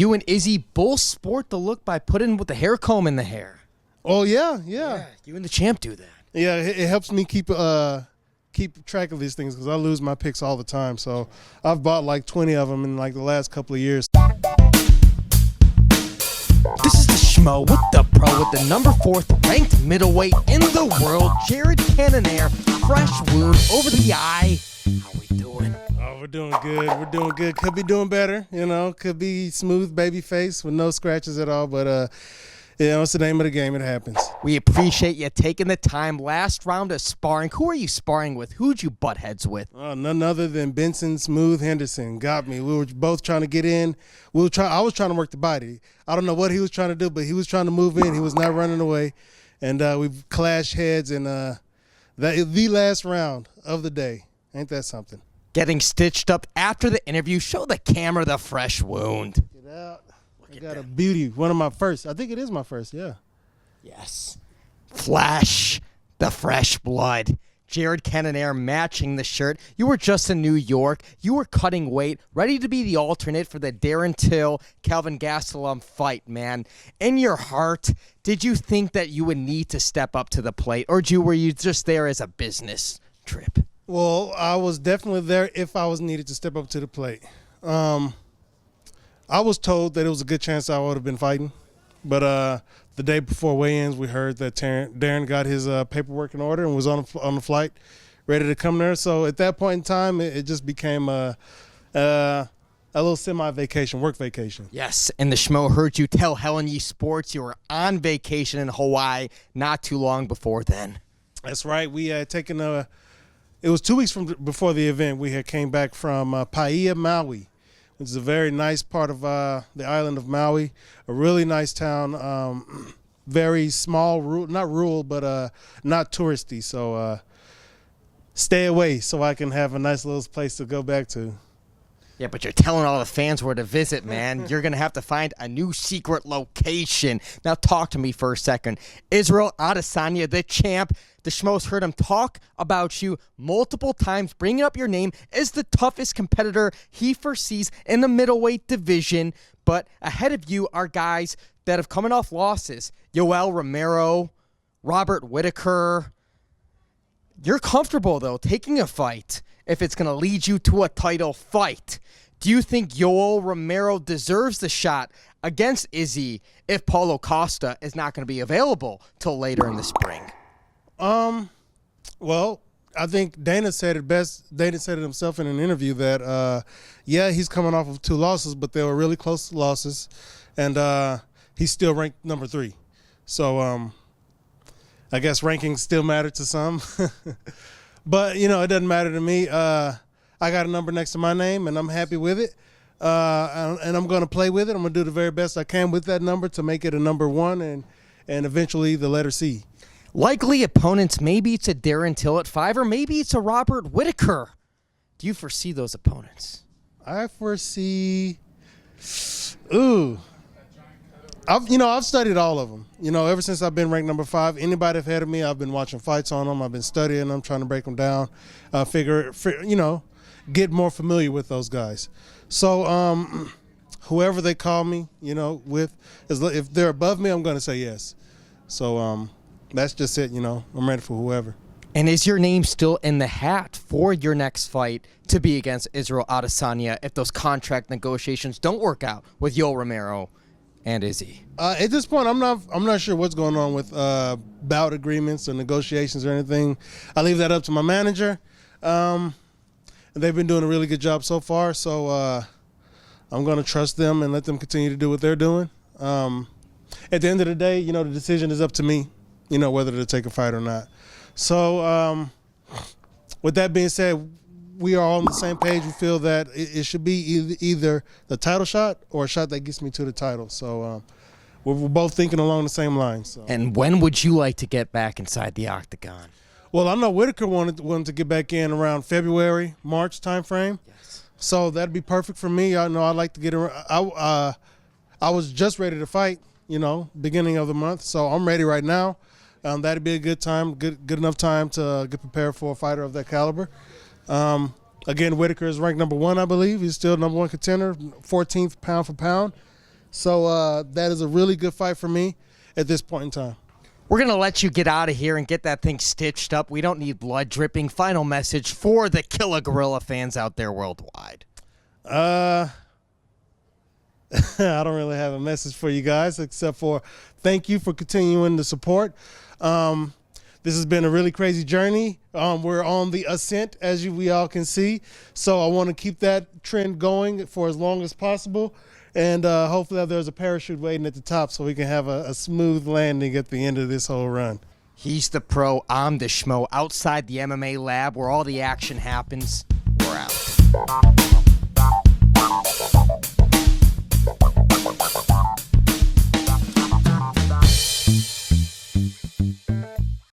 You and Izzy both sport the look by putting with the hair comb in the hair. Oh, yeah. You and the champ do that. Yeah, it helps me keep track of these things because I lose my picks all the time. So I've bought like 20 of them in like the last couple of years. This is the Schmo with the pro with the number 4th ranked middleweight in the world, Jared Cannonier. Fresh wound over the eye. How we doing? Oh, we're doing good. We're doing good. Could be doing better, you know. Could be smooth baby face with no scratches at all. But, you know, it's the name of the game. It happens. We appreciate you taking the time. Last round of sparring. Who are you sparring with? Who'd you butt heads with? None other than Benson Smooth Henderson. Got me. We were both trying to get in. I was trying to work the body. I don't know what he was trying to do, but he was trying to move in. He was not running away. And we've clashed heads in the last round of the day. Ain't that something? Getting stitched up after the interview. Show the camera the fresh wound. Get out. I got a beauty. One of my first. I think it is my first, yeah. Yes. Flash the fresh blood. Jared Cannonier matching the shirt. You were just in New York. You were cutting weight, ready to be the alternate for the Darren Till, Kelvin Gastelum fight, man. In your heart, did you think that you would need to step up to the plate, or were you just there as a business trip? Well, I was definitely there if I was needed to step up to the plate. I was told that it was a good chance I would have been fighting, but the day before weigh-ins, we heard that Darren got his paperwork in order and was on the flight, ready to come there. So at that point in time, it just became a little semi-vacation, work vacation. Yes, and the Schmo heard you tell Helen Yee Sports you were on vacation in Hawaii not too long before then. That's right. We had taken it was 2 weeks before the event. We had came back from Paia, Maui, which is a very nice part of the island of Maui, a really nice town, very small, not rural, but not touristy. So stay away so I can have a nice little place to go back to. Yeah, but you're telling all the fans where to visit, man. You're going to have to find a new secret location. Now talk to me for a second. Israel Adesanya, the champ. The Schmo's heard him talk about you multiple times, bringing up your name as the toughest competitor he foresees in the middleweight division. But ahead of you are guys that have coming off losses. Yoel, Romero, Robert Whittaker. You're comfortable, though, taking a fight if it's going to lead you to a title fight. Do you think Yoel Romero deserves the shot against Izzy if Paulo Costa is not going to be available till later in the spring? Well, I think Dana said it best. Dana said it himself in an interview that, yeah, he's coming off of 2 losses, but they were really close losses, and he's still ranked number 3. So I guess rankings still matter to some. But, you know, it doesn't matter to me. I got a number next to my name, and I'm happy with it. And I'm going to play with it. I'm going to do the very best I can with that number to make it a number 1 and eventually the letter C. Likely opponents, maybe it's a Darren Till at 5, or maybe it's a Robert Whittaker. Do you foresee those opponents? I foresee I've studied all of them. You know, ever since I've been ranked number 5, anybody ahead of me, I've been watching fights on them. I've been studying them, trying to break them down, get more familiar with those guys. So whoever they call me, if they're above me, I'm going to say yes. So that's just it, I'm ready for whoever. And is your name still in the hat for your next fight to be against Israel Adesanya if those contract negotiations don't work out with Yoel Romero and Izzy? At this point, I'm not sure what's going on with bout agreements or negotiations or anything. I leave that up to my manager. They've been doing a really good job so far, so I'm going to trust them and let them continue to do what they're doing. At the end of the day, the decision is up to me, whether to take a fight or not. So with that being said, we are all on the same page. We feel that it should be either the title shot or a shot that gets me to the title. So we're both thinking along the same lines. So. And when would you like to get back inside the Octagon? Well, I know Whittaker wanted to get back in around February, March timeframe. Yes. So that'd be perfect for me. I know I'd like to get around. I was just ready to fight, beginning of the month. So I'm ready right now. That'd be a good time, good enough time to get prepared for a fighter of that caliber. Again, Whittaker is ranked number 1, I believe. He's still number 1 contender, 14th pound for pound. So that is a really good fight for me at this point in time. We're going to let you get out of here and get that thing stitched up. We don't need blood dripping. Final message for the Killer Gorilla fans out there worldwide. I don't really have a message for you guys except for thank you for continuing to support. This has been a really crazy journey. We're on the ascent, as we all can see. So I want to keep that trend going for as long as possible. And hopefully there's a parachute waiting at the top so we can have a smooth landing at the end of this whole run. He's the pro. I'm the Schmo. Outside the MMA Lab, where all the action happens, we're out.